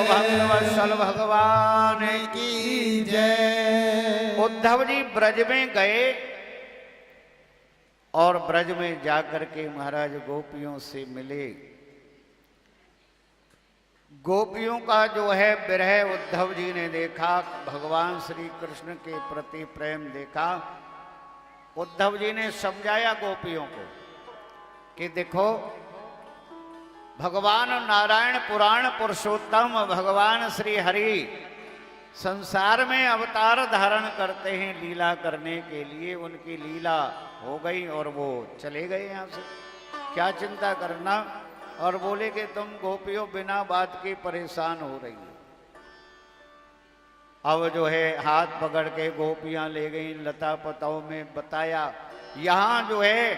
भक्तवत्सल भगवान की जय। उद्धव जी ब्रज में गए और ब्रज में जाकर के महाराज गोपियों से मिले। गोपियों का जो है विरह उद्धव जी ने देखा, भगवान श्री कृष्ण के प्रति प्रेम देखा। उद्धव जी ने समझाया गोपियों को कि देखो, भगवान नारायण पुराण पुरुषोत्तम भगवान श्री हरि संसार में अवतार धारण करते हैं लीला करने के लिए। उनकी लीला हो गई और वो चले गए यहाँ से, क्या चिंता करना। और बोले कि तुम गोपियों बिना बात के परेशान हो रही हो। अब जो है हाथ पकड़ के गोपियां ले गई, लता पताओं में बताया, यहाँ जो है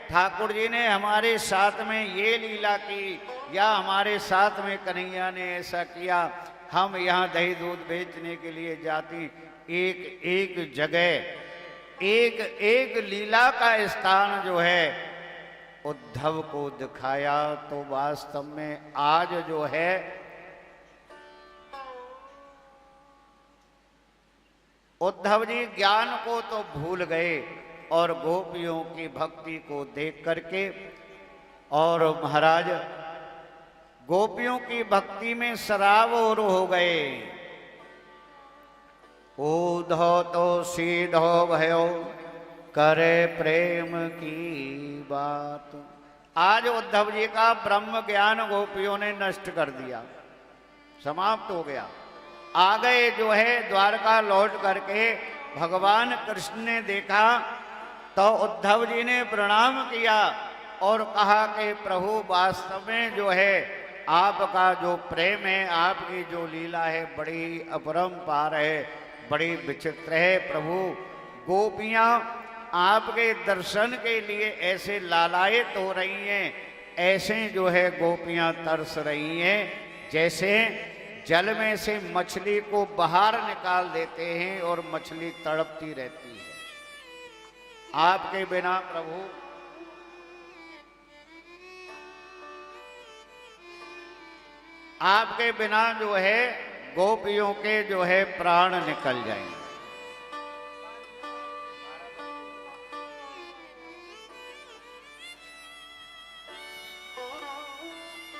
ठाकुर जी ने हमारे साथ में ये लीला की, या हमारे साथ में कन्हैया ने ऐसा किया। हम यहाँ दही दूध बेचने के लिए जाती, एक एक जगह एक एक लीला का स्थान जो है उद्धव को दिखाया। तो वास्तव में आज जो है उद्धव जी ज्ञान को तो भूल गए और गोपियों की भक्ति को देख करके, और महाराज गोपियों की भक्ति में सराबोर हो गए। ऊधो तो सीधो भयो करे प्रेम की बात। आज उद्धव जी का ब्रह्म ज्ञान गोपियों ने नष्ट कर दिया, समाप्त हो गया। आ गए जो है द्वारका लौट करके, भगवान कृष्ण ने देखा तो उद्धव जी ने प्रणाम किया और कहा कि प्रभु वास्तव में जो है आपका जो प्रेम है, आपकी जो लीला है बड़ी अपरंपार है, बड़ी विचित्र है। प्रभु गोपियां आपके दर्शन के लिए ऐसे लालायित हो रही हैं, ऐसे जो है गोपियां तरस रही हैं जैसे जल में से मछली को बाहर निकाल देते हैं और मछली तड़पती रहती है। आपके बिना प्रभु आपके बिना जो है गोपियों के जो है प्राण निकल जाएंगे।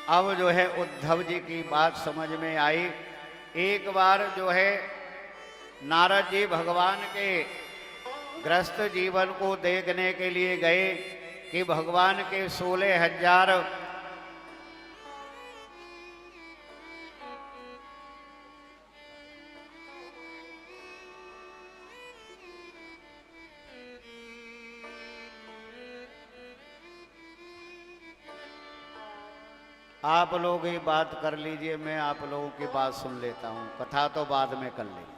अब जो है उद्धव जी की बात समझ में आई। एक बार जो है नारद जी भगवान के ग्रस्त जीवन को देखने के लिए गए कि भगवान के 16,000 आप लोग ये बात कर लीजिए, मैं आप लोगों की बात सुन लेता हूं, कथा तो बाद में कर लेंगे।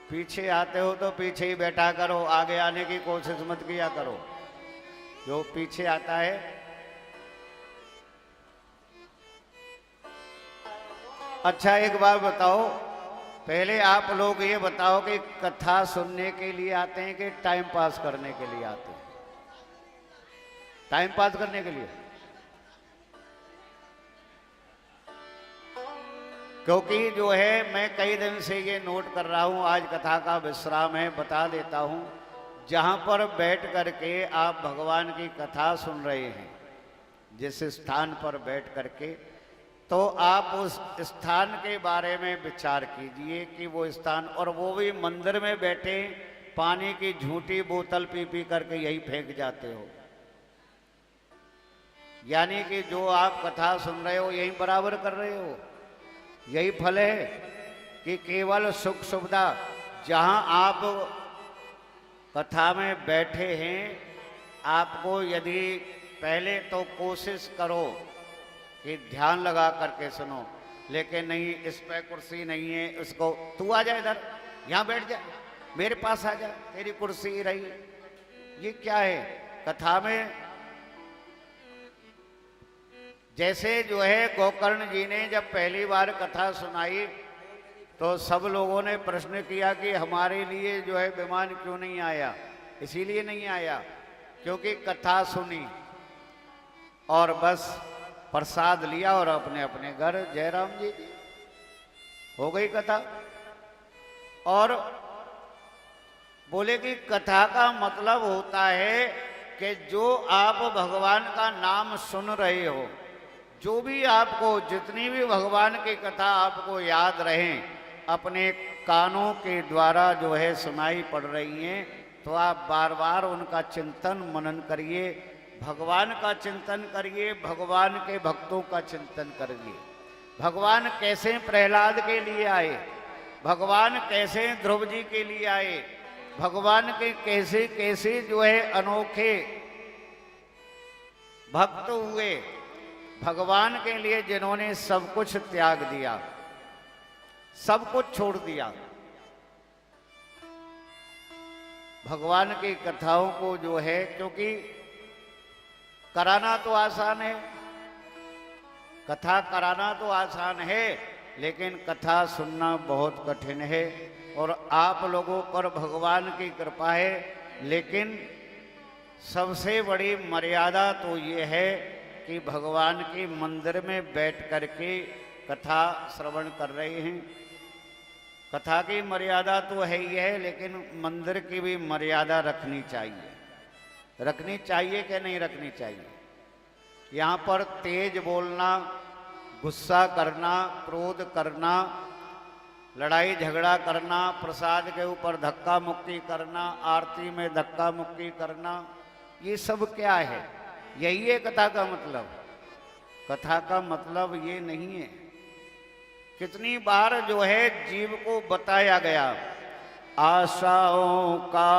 पीछे आते हो तो पीछे ही बैठा करो, आगे आने की कोशिश मत किया करो। जो पीछे आता है अच्छा एक बात बताओ, पहले आप लोग ये बताओ कि कथा सुनने के लिए आते हैं कि टाइम पास करने के लिए आते हैं? टाइम पास करने के लिए, क्योंकि जो है मैं कई दिन से ये नोट कर रहा हूं, आज कथा का विश्राम है, बता देता हूं। जहां पर बैठ करके आप भगवान की कथा सुन रहे हैं, जिस स्थान पर बैठ करके, तो आप उस स्थान के बारे में विचार कीजिए कि वो स्थान, और वो भी मंदिर में बैठे पानी की झूठी बोतल पी पी करके यही फेंक जाते हो। यानी कि जो आप कथा सुन रहे हो यही बराबर कर रहे हो। यही फल है कि केवल सुख सुविधा, जहां आप कथा में बैठे हैं, आपको यदि पहले तो कोशिश करो कि ध्यान लगा करके सुनो, लेकिन नहीं इस पे कुर्सी नहीं है, इसको तू आ जा इधर, यहाँ बैठ जा, मेरे पास आ जा, तेरी कुर्सी रही। ये क्या है कथा में? जैसे जो है गोकर्ण जी ने जब पहली बार कथा सुनाई तो सब लोगों ने प्रश्न किया कि हमारे लिए जो है विमान क्यों नहीं आया। इसीलिए नहीं आया क्योंकि कथा सुनी। और बस प्रसाद लिया और अपने अपने घर। जयराम जी की हो गई कथा। और बोले कि कथा का मतलब होता है कि जो आप भगवान का नाम सुन रहे हो, जो भी आपको, जितनी भी भगवान की कथा आपको याद रहे, अपने कानों के द्वारा जो है सुनाई पड़ रही हैं, तो आप बार बार उनका चिंतन मनन करिए, भगवान का चिंतन करिए, भगवान के भक्तों का चिंतन करिए। भगवान कैसे प्रहलाद के लिए आए, भगवान कैसे ध्रुव जी के लिए आए, भगवान के कैसे कैसे जो है अनोखे भक्त हुए, भगवान के लिए जिन्होंने सब कुछ त्याग दिया, सब कुछ छोड़ दिया। भगवान की कथाओं को जो है, क्योंकि कराना तो आसान है, कथा कराना तो आसान है, लेकिन कथा सुनना बहुत कठिन है। और आप लोगों पर भगवान की कृपा है, लेकिन सबसे बड़ी मर्यादा तो ये है कि भगवान के मंदिर में बैठ करके कथा श्रवण कर रहे हैं। कथा की मर्यादा तो है ही है, लेकिन मंदिर की भी मर्यादा रखनी चाहिए। रखनी चाहिए कि नहीं रखनी चाहिए? यहाँ पर तेज बोलना, गुस्सा करना, क्रोध करना, लड़ाई झगड़ा करना, प्रसाद के ऊपर धक्का मुक्की करना, आरती में धक्का मुक्की करना, ये सब क्या है? यही है कथा का मतलब? कथा का मतलब ये नहीं है। कितनी बार जो है जीव को बताया गया, आशाओं का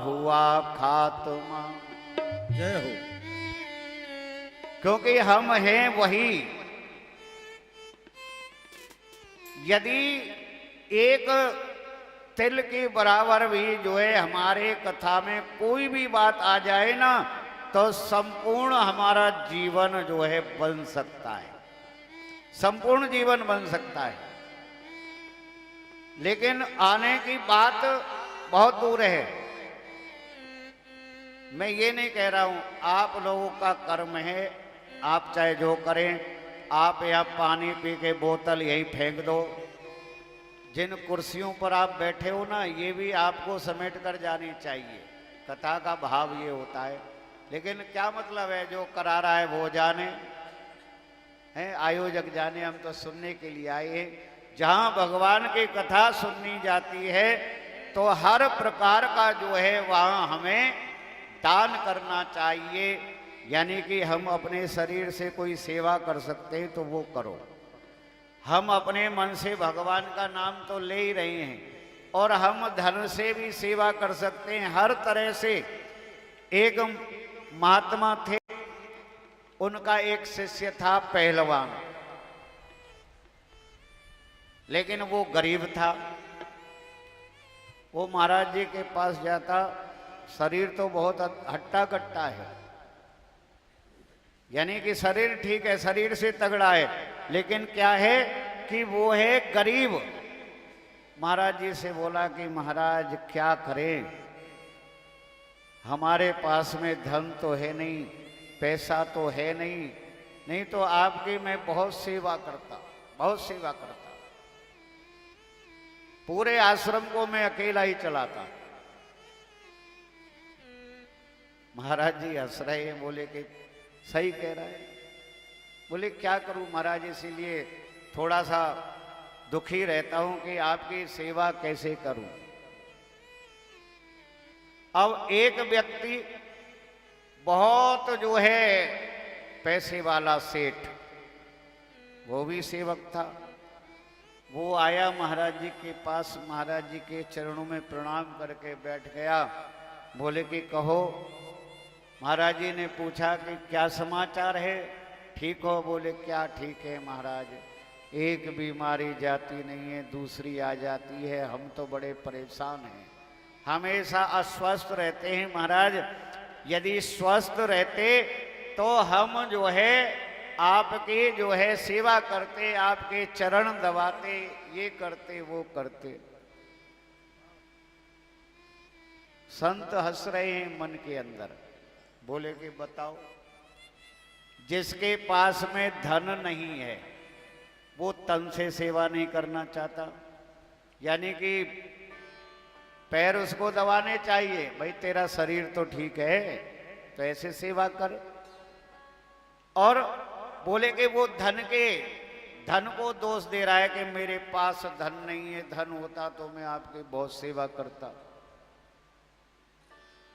हुआ खात्मा। जय हो। क्योंकि हम हैं वही। यदि एक तिल के बराबर भी जो है हमारे कथा में कोई भी बात आ जाए ना, तो संपूर्ण हमारा जीवन जो है बन सकता है, संपूर्ण जीवन बन सकता है। लेकिन आने की बात बहुत दूर है। मैं ये नहीं कह रहा हूं, आप लोगों का कर्म है, आप चाहे जो करें। आप या पानी पी के बोतल यहीं फेंक दो। जिन कुर्सियों पर आप बैठे हो ना, ये भी आपको समेट कर जानी चाहिए। कथा का भाव ये होता है। लेकिन क्या मतलब है, जो करा रहा है वो जाने, हैं आयोजक जाने, हम तो सुनने के लिए आए हैं। जहाँ भगवान की कथा सुननी जाती है, तो हर प्रकार का जो है वहाँ हमें दान करना चाहिए। यानी कि हम अपने शरीर से कोई सेवा कर सकते हैं तो वो करो। हम अपने मन से भगवान का नाम तो ले ही रहे हैं, और हम धन से भी सेवा कर सकते हैं, हर तरह से। एक महात्मा थे, उनका एक शिष्य था पहलवान, लेकिन वो गरीब था। वो महाराज जी के पास जाता, शरीर तो बहुत हट्टा कट्टा है, यानी कि शरीर ठीक है, शरीर से तगड़ा है, लेकिन क्या है कि वो है गरीब। महाराज जी से बोला कि महाराज क्या करें, हमारे पास में धन तो है नहीं, पैसा तो है नहीं, नहीं तो आपकी मैं बहुत सेवा करता, बहुत सेवा करता। पूरे आश्रम को मैं अकेला ही चलाता। महाराज जी हंस रहे हैं, बोले कि सही कह रहा है। बोले क्या करूं महाराज, इसीलिए थोड़ा सा दुखी रहता हूं कि आपकी सेवा कैसे करूं। अब एक व्यक्ति बहुत जो है पैसे वाला सेठ, वो भी सेवक था। वो आया महाराज जी के पास, महाराज जी के चरणों में प्रणाम करके बैठ गया। बोले कि कहो। महाराज जी ने पूछा कि क्या समाचार है, ठीक हो? बोले क्या ठीक है महाराज, एक बीमारी जाती नहीं है, दूसरी आ जाती है, हम तो बड़े परेशान हैं, हमेशा अस्वस्थ रहते हैं महाराज। यदि स्वस्थ रहते तो हम जो है आपकी जो है सेवा करते, आपके चरण दबाते, ये करते वो करते। संत हंस रहे हैं मन के अंदर। बोले कि बताओ, जिसके पास में धन नहीं है वो तन से सेवा नहीं करना चाहता, यानी कि पैर उसको दबाने चाहिए, भाई तेरा शरीर तो ठीक है तो ऐसे सेवा कर। और बोले कि वो धन को दोष दे रहा है कि मेरे पास धन नहीं है, धन होता तो मैं आपकी बहुत सेवा करता।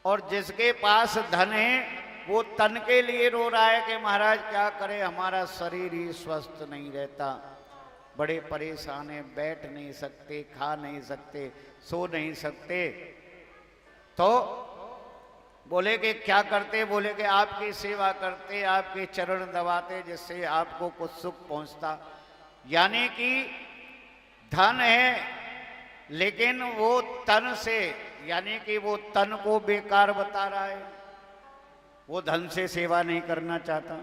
और जिसके पास धन है वो तन के लिए रो रहा है कि महाराज क्या करे, हमारा शरीर ही स्वस्थ नहीं रहता, बड़े परेशान है, बैठ नहीं सकते, खा नहीं सकते, सो नहीं सकते। तो बोले कि क्या करते, बोले कि आपकी सेवा करते, आपके चरण दबाते, जिससे आपको कुछ सुख पहुंचता। यानी कि धन है लेकिन वो तन से, यानी कि वो तन को बेकार बता रहा है, वो धन से सेवा नहीं करना चाहता,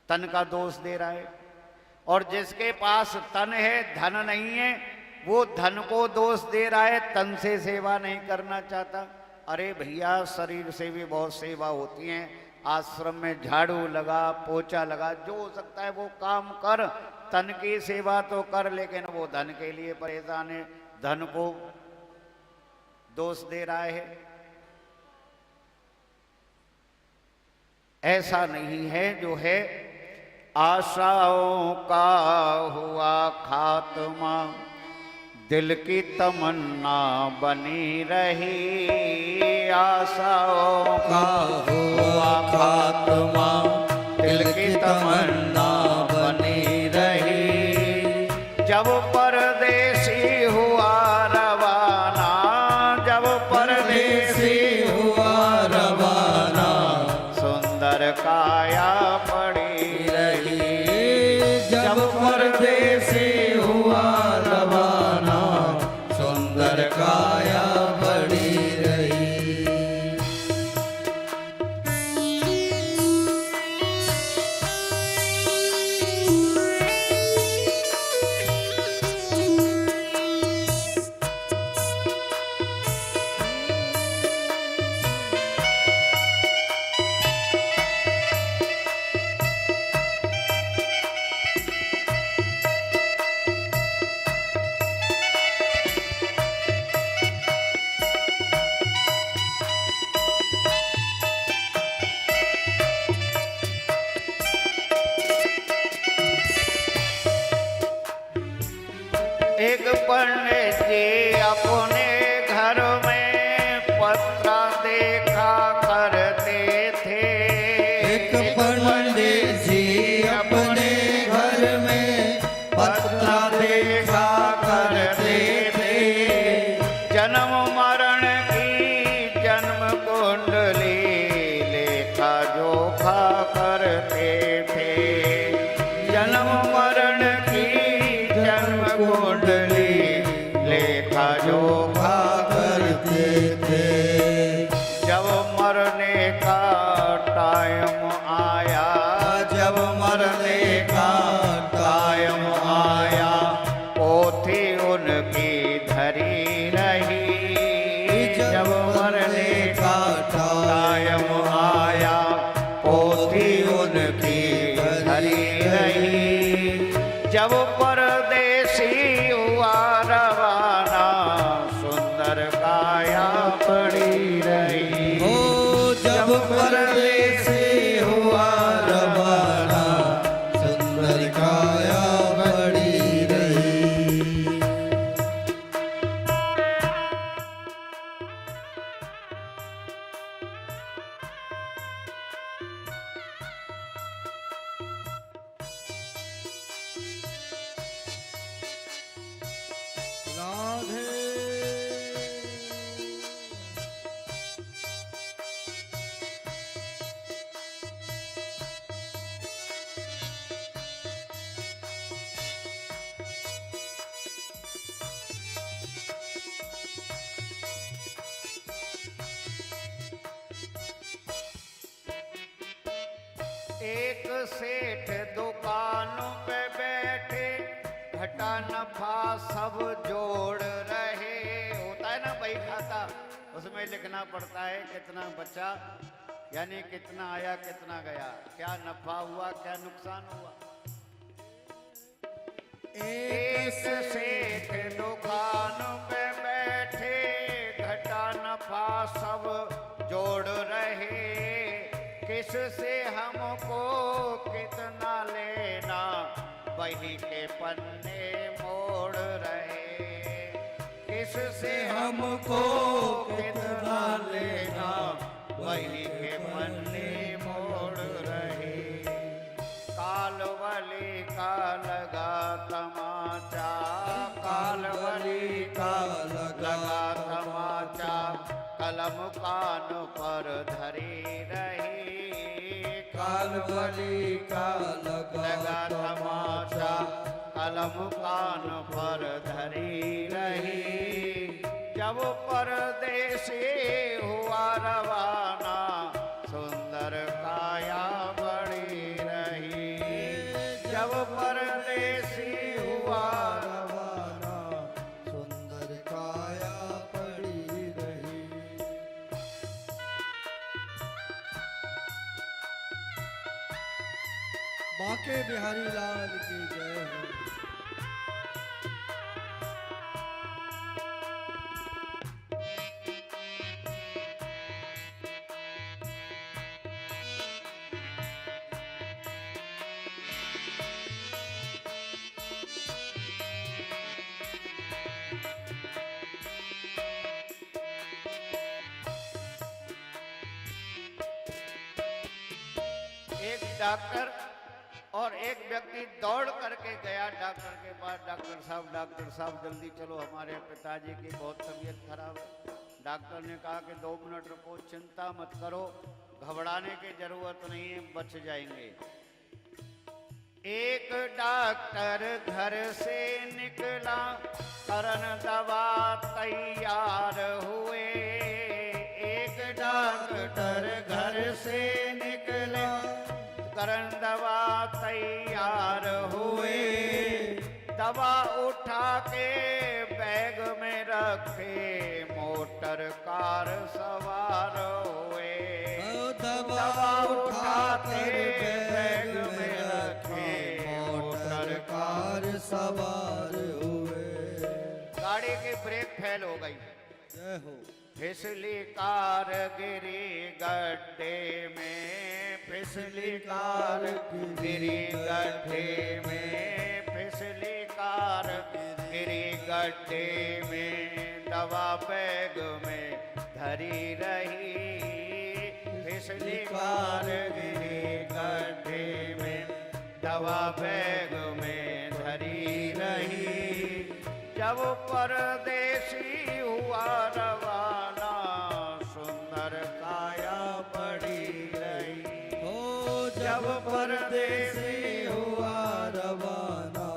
तन का दोष दे रहा है। और जिसके पास तन है धन नहीं है वो धन को दोष दे रहा है, तन से सेवा नहीं करना चाहता। अरे भैया शरीर से भी बहुत सेवा होती है, आश्रम में झाड़ू लगा, पोछा लगा, जो हो सकता है वो काम कर, तन की सेवा तो कर, लेकिन वो धन के लिए परेशान है, धन को दोष दे रहा है। ऐसा नहीं है, जो है आशाओं का हुआ खात्मा, दिल की तमन्ना बनी रही, आशाओं का हुआ खात्मा, दिल की तमन्ना बनी रही। जब परदेसी हुआ रवाना, जब परदेसी हुआ रवाना, सुंदर काया पड़ी रही। जब परदेसी हुआ रवाना, सुंदर काया पड़ी रही। एक पंडित जी अपने घर में पत्रा देखा करते थे। एक पंडित जी अपने घर में पत्रा देखा करते थे। जन्म मरण की जन्म कुंडली लेखा जोखा करते थे। जन्म मरण की जन्म कुंडली लेखा जोखा करते थे। जब मरने का टाइम आया, जब मरने का टाइम आया, पोथी उनकी धरी रही। जब मरने का टाइम आया, पोथी उनकी धरी रही। जब परदेसी हुआ रवाना, सुंदर काया पड़ी रही। ओ जब परदेसी हुआ रवाना, सुंदर काया पड़ी रही। राधे एक सेठ दुकानों पे बैठे, घटा नफा सब जोड़ रहे। होता है ना बही खाता, उसमें लिखना पड़ता है कितना बचा यानी कितना आया कितना गया, क्या नफा हुआ क्या नुकसान हुआ। एक सेठ दुकान पे बैठे, घटा नफा सब जोड़ रहे, किससे हमको कितना लेना, वही के पन्ने मोड़ रहे। किससे हमको कितना लेना, वही के पन्ने मोड़ रहे। कालवली का लगा तमाचा, कालवली का लगा तमाचा, कलम कान पर धरी रही। कालवली का लगा तमाचा, कलम कान पर धरी रही। जब परदेसी हुआ रवाना, सुंदर काया बड़ी रही। जब परदेसी हुआ रवाना, सुंदर काया पड़ी रही। बांके बिहारी लाल की जय हो। एक डॉक्टर और एक व्यक्ति दौड़ करके गया डॉक्टर के पास। डॉक्टर साहब जल्दी चलो, हमारे पिताजी की बहुत तबीयत खराब है। डॉक्टर ने कहा कि 2 मिनट रुको, चिंता मत करो, घबराने की जरूरत नहीं है, बच जाएंगे। एक डॉक्टर घर से निकला, करन दवा तैयार हुए। एक डॉक्टर घर से निकला, करन दवा तैयार हुए। दवा उठा के बैग में रखे, मोटर कार सवार हुए। दवा उठा के बैग में रखे, मोटर कार सवार हुए। गाड़ी की ब्रेक फेल हो गई, जय हो। फिसली कार गिरी गड्ढे में, फिसली कार गिरी गड्ढे में, फिसली कार गिरी गड्ढे में। दवा बैग में धरी रही, फिसली कार गिरी गड्ढे में, दवा बैग में धरी रही। जब परदेसी हुआ रवाना, सुंदर काया पड़ी रही। हो जब परदेसी हुआ रवाना,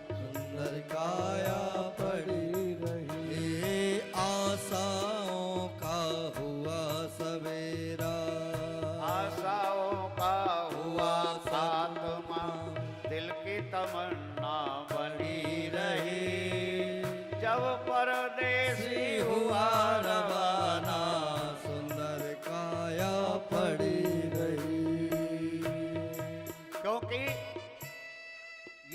सुंदर काया पड़ी रही। आशाओं का हुआ सवेरा, आशाओं का हुआ खात्मा, दिल की तमन्ना बनी रही। जब परदेसी हुआ रवाना, सुंदर काया पड़ी रही। क्योंकि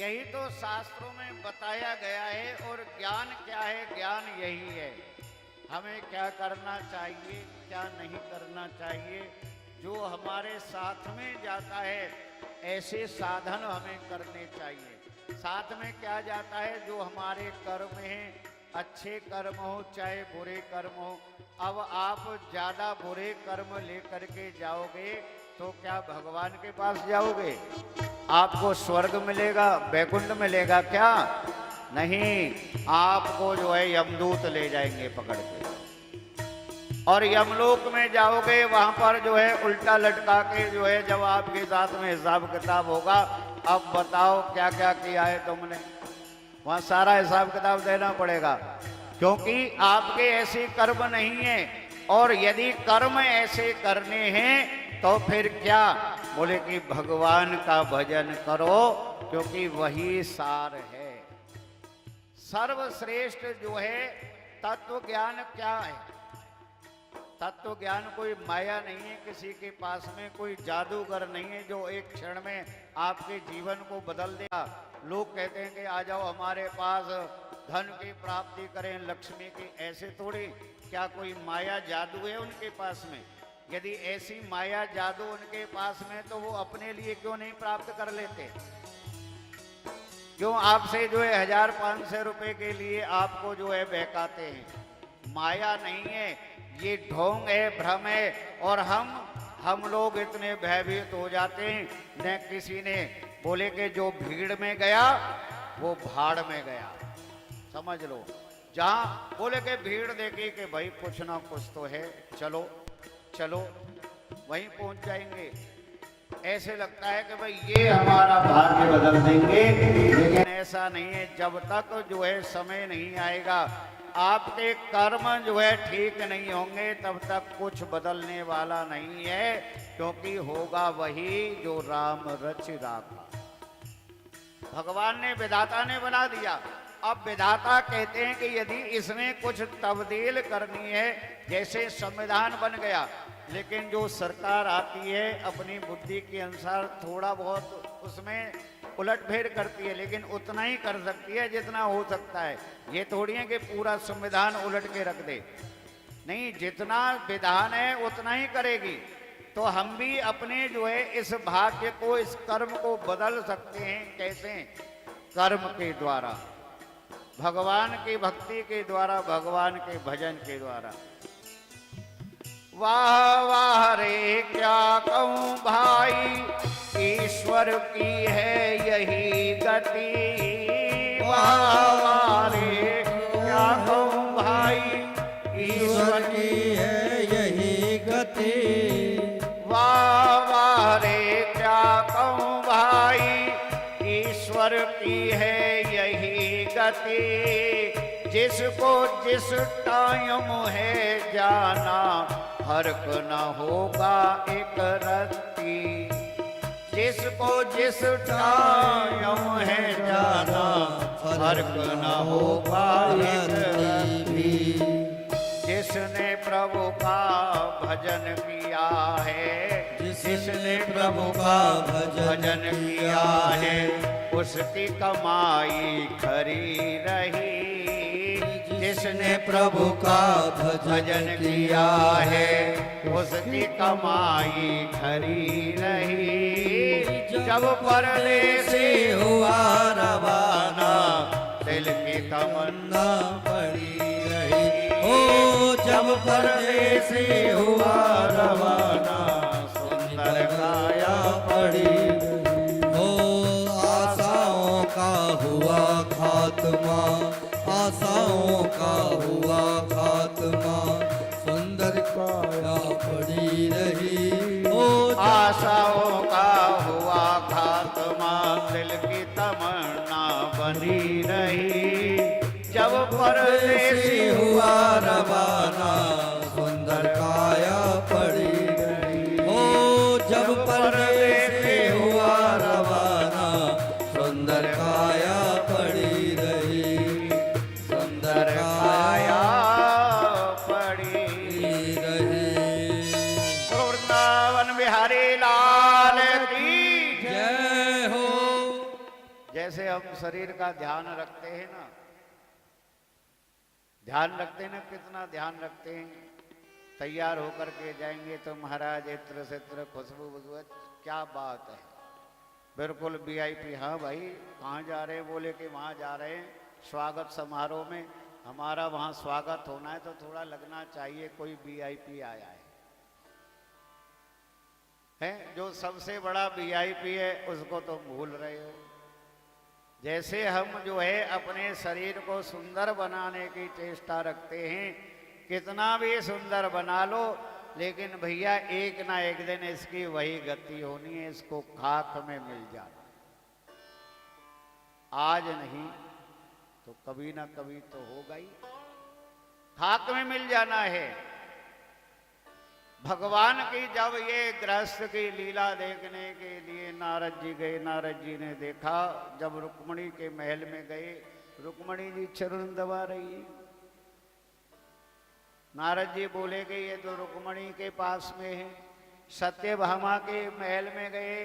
यही तो शास्त्रों में बताया गया है। और ज्ञान क्या है? ज्ञान यही है, हमें क्या करना चाहिए क्या नहीं करना चाहिए। जो हमारे साथ में जाता है ऐसे साधन हमें करने चाहिए। साथ में क्या जाता है? जो हमारे कर्म हैं, अच्छे कर्म हो चाहे बुरे कर्म हो। अब आप ज्यादा बुरे कर्म लेकर के जाओगे तो क्या भगवान के पास जाओगे? आपको स्वर्ग मिलेगा, वैकुंठ मिलेगा क्या? नहीं, आपको जो है यमदूत ले जाएंगे पकड़ के, और यमलोक में जाओगे, वहां पर जो है उल्टा लटका के जो है जब आपके साथ में हिसाब किताब होगा, अब बताओ क्या क्या किया है तुमने, वहां सारा हिसाब किताब देना पड़ेगा। क्योंकि आपके ऐसे कर्म नहीं है, और यदि कर्म ऐसे करने हैं तो फिर क्या? बोले कि भगवान का भजन करो, क्योंकि वही सार है। सर्वश्रेष्ठ जो है तत्व ज्ञान क्या है? तत्व ज्ञान कोई माया नहीं है, किसी के पास में कोई जादूगर नहीं है जो एक क्षण में आपके जीवन को बदल देगा। लोग कहते हैं कि आ जाओ हमारे पास, धन की प्राप्ति करें, लक्ष्मी की, ऐसे थोड़ी। क्या कोई माया जादू है उनके पास में? यदि ऐसी माया जादू उनके पास में तो वो अपने लिए क्यों नहीं प्राप्त कर लेते? क्यों आपसे जो है 1500 रुपए के लिए आपको जो है बहकाते हैं? माया नहीं है, ये ढोंग है, भ्रम है। और हम लोग इतने भयभीत हो जाते हैं। न किसी ने बोले कि जो भीड़ में गया वो भाड़ में गया, समझ लो। जहां बोले कि भीड़ देखी कि भाई कुछ ना कुछ तो है, चलो चलो वहीं पहुंच जाएंगे, ऐसे लगता है कि भाई ये हमारा भाग्य बदल देंगे। लेकिन ऐसा नहीं है। जब तक जो है समय नहीं आएगा, आपके कर्म जो है ठीक नहीं होंगे, तब तक कुछ बदलने वाला नहीं है। क्योंकि होगा वही जो राम रच राखा। भगवान ने, विधाता ने बना दिया। अब विधाता कहते हैं कि यदि इसमें कुछ तब्दील करनी है, जैसे संविधान बन गया, लेकिन जो सरकार आती है अपनी बुद्धि के अनुसार थोड़ा बहुत उसमें उलटफेर करती है, लेकिन उतना ही कर सकती है जितना हो सकता है। ये थोड़ी है कि पूरा संविधान उलट के रख दे, नहीं, जितना विधान है उतना ही करेगी। तो हम भी अपने जो है इस भाग्य को, इस कर्म को बदल सकते हैं। कैसे? कर्म के द्वारा, भगवान की भक्ति के द्वारा, भगवान के भजन के द्वारा। वाह वाह रे क्या कहूँ भाई, ईश्वर की है यही गति। वाह वाह रे क्या कहूँ भाई, ईश्वर की है यही गति। वाह वाह रे क्या कहूँ भाई, ईश्वर की है यही गति। जिसको जिस टाइम है जाना, फर्क न होगा एक रत्ती। जिसको जिस टाइम है जाना, फर्क न होगा एक रत्ती। जिसने प्रभु का भजन किया है, जिसने प्रभु का भजन किया है, उसकी कमाई खरी रही। जिसने प्रभु का भजन किया है, उसकी कमाई खरी रही। जब परदेसी हुआ रवाना, दिल की तमन्ना पड़ी रही। ओ जब परदेसी हुआ रवाना, सुंदर काया पड़ी रही। ओ आशाओं का हुआ खात्मा, आशाओं का हुआ खात्मा, सुंदर काया पड़ी रही। ओ आशाओं का हुआ खात्मा, दिल की तमन्ना बनी रही। जब परदेसी हुआ रवाना, सुंदर काया पड़ी रही। ओ जब परदेसी हुआ रवाना, सुंदर काया पड़ी रही। सुंदर काया पड़ी रही। वृंदावन बिहारी लाल की जय हो। जैसे हम शरीर का ध्यान रखते हैं ना, ध्यान रखते हैं ना, कितना ध्यान रखते हैं। तैयार होकर के जाएंगे तो महाराज इत्र सित्र खुशबू बुशबू, क्या बात है, बिल्कुल वीआईपी। हाँ भाई कहाँ जा रहे हैं? बोले कि वहाँ जा रहे हैं स्वागत समारोह में। हमारा वहाँ स्वागत होना है तो थोड़ा लगना चाहिए कोई वीआईपी आया है। जो सबसे बड़ा वीआईपी है उसको तो भूल रहे हो। जैसे हम जो है अपने शरीर को सुंदर बनाने की चेष्टा रखते हैं, कितना भी सुंदर बना लो, लेकिन भैया एक ना एक दिन इसकी वही गति होनी है, इसको खाक में मिल जाना। आज नहीं तो कभी ना कभी तो होगा ही, खाक में मिल जाना है। भगवान की जब ये गृहस्थ की लीला देखने के लिए नारद जी गए, नारद जी ने देखा जब रुक्मणी के महल में गए, रुक्मणी जी चरण दबा रही है। नारद जी बोले कि ये तो रुक्मणी के पास में है। सत्यभामा के महल में गए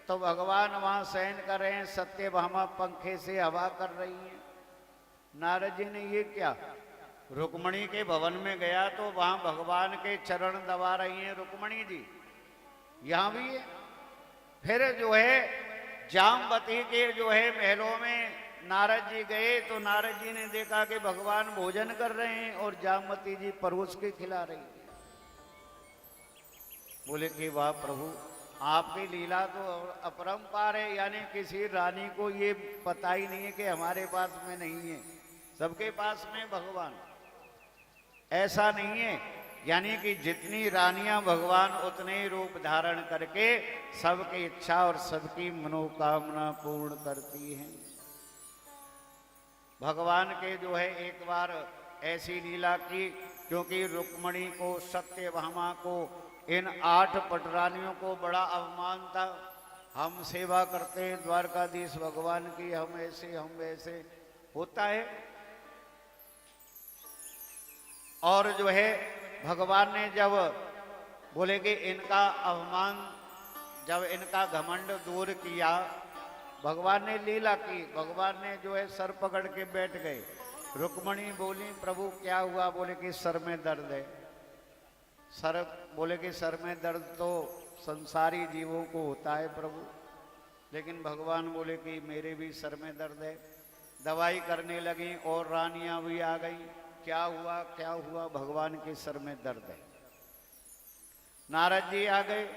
तो भगवान वहां शयन कर रहे हैं, सत्यभामा पंखे से हवा कर रही है। नारद जी ने ये क्या, रुक्मणी के भवन में गया तो वहां भगवान के चरण दबा रही हैं रुक्मणी जी, यहां भी है। फिर जो है जामवती के जो है महलों में नारद जी गए तो नारद जी ने देखा कि भगवान भोजन कर रहे हैं और जामवती जी परोस के खिला रही है। बोले कि वाह प्रभु, आपकी लीला तो अपरंपार है, यानी किसी रानी को ये पता ही नहीं है कि हमारे पास में नहीं है, सबके पास में भगवान। ऐसा नहीं है, यानी कि जितनी रानियां भगवान उतने ही रूप धारण करके सबकी इच्छा और सबकी मनोकामना पूर्ण करती हैं। भगवान के जो है एक बार ऐसी लीला की, क्योंकि रुक्मणी को, सत्यभामा को, इन 8 पटरानियों को बड़ा अवमान था। हम सेवा करते हैं द्वारकाधीश भगवान की, हम ऐसे हम वैसे, होता है। और जो है भगवान ने जब बोले कि इनका अवमान, जब इनका घमंड दूर किया, भगवान ने लीला की। भगवान ने जो है सर पकड़ के बैठ गए। रुक्मणी बोली प्रभु क्या हुआ? बोले कि सर में दर्द है। सर, बोले कि सर में दर्द तो संसारी जीवों को होता है प्रभु, लेकिन भगवान बोले कि मेरे भी सर में दर्द है। दवाई करने लगी और रानियां भी आ गई। क्या हुआ क्या हुआ? भगवान के सर में दर्द है। नारद जी आ गए।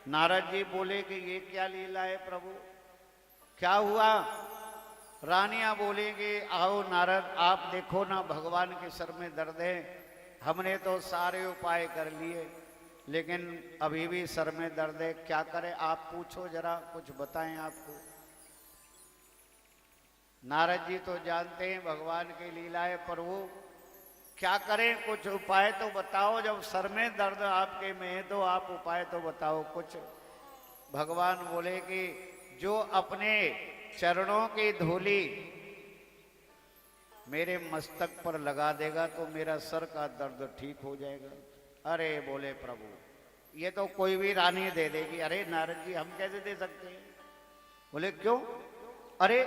नारद जी बोले कि ये क्या लीला है प्रभु, क्या हुआ? रानियां बोलेंगे आओ नारद आप देखो ना, भगवान के सर में दर्द है। हमने तो सारे उपाय कर लिए लेकिन अभी भी सर में दर्द है, क्या करें? आप पूछो जरा, कुछ बताएं आपको। नारद जी तो जानते हैं भगवान की लीला है, पर वो क्या करें? कुछ उपाय तो बताओ, जब सर में दर्द आपके में है तो आप उपाय तो बताओ कुछ। भगवान बोले कि जो अपने चरणों की धूली मेरे मस्तक पर लगा देगा तो मेरा सर का दर्द ठीक हो जाएगा। अरे बोले प्रभु ये तो कोई भी रानी दे देगी। अरे नारद जी हम कैसे दे सकते हैं? बोले क्यों? अरे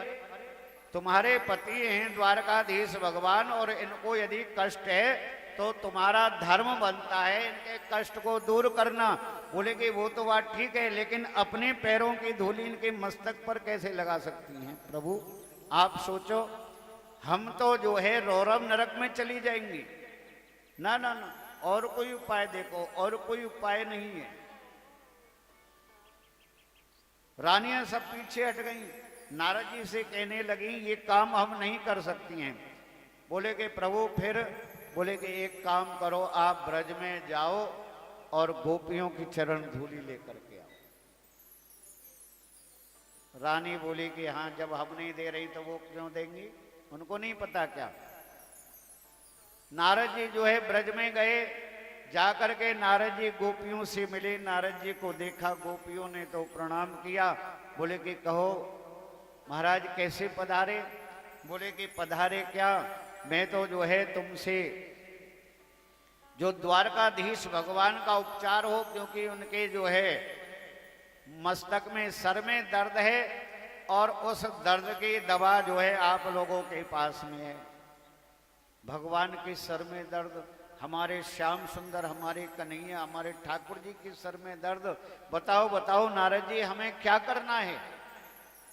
तुम्हारे पति हैं द्वारकाधीश भगवान, और इनको यदि कष्ट है तो तुम्हारा धर्म बनता है इनके कष्ट को दूर करना। बोले कि वो तो बात ठीक है, लेकिन अपने पैरों की धूली इनके मस्तक पर कैसे लगा सकती हैं? प्रभु आप सोचो, हम तो जो है रौरव नरक में चली जाएंगी। ना ना ना, और कोई उपाय देखो, और कोई उपाय नहीं है। रानियां सब पीछे हट गई। नारद जी से कहने लगी ये काम हम नहीं कर सकती हैं। बोले कि प्रभु फिर? बोले कि एक काम करो, आप ब्रज में जाओ और गोपियों की चरण धूली लेकर के आओ। रानी बोली कि हाँ, जब हम नहीं दे रही तो वो क्यों देंगी? उनको नहीं पता क्या? नारद जी जो है ब्रज में गए, जाकर के नारद जी गोपियों से मिले। नारद जी को देखा, गोपियों ने तो प्रणाम किया। बोले कि कहो महाराज कैसे पधारे? बोले कि पधारे क्या, मैं तो जो है तुमसे जो द्वारकाधीश भगवान का उपचार हो, क्योंकि उनके जो है मस्तक में सर में दर्द है और उस दर्द की दवा जो है आप लोगों के पास में है। भगवान के सर में दर्द, हमारे श्याम सुंदर, हमारे कन्हैया, हमारे ठाकुर जी के सर में दर्द, बताओ बताओ नारद जी हमें क्या करना है?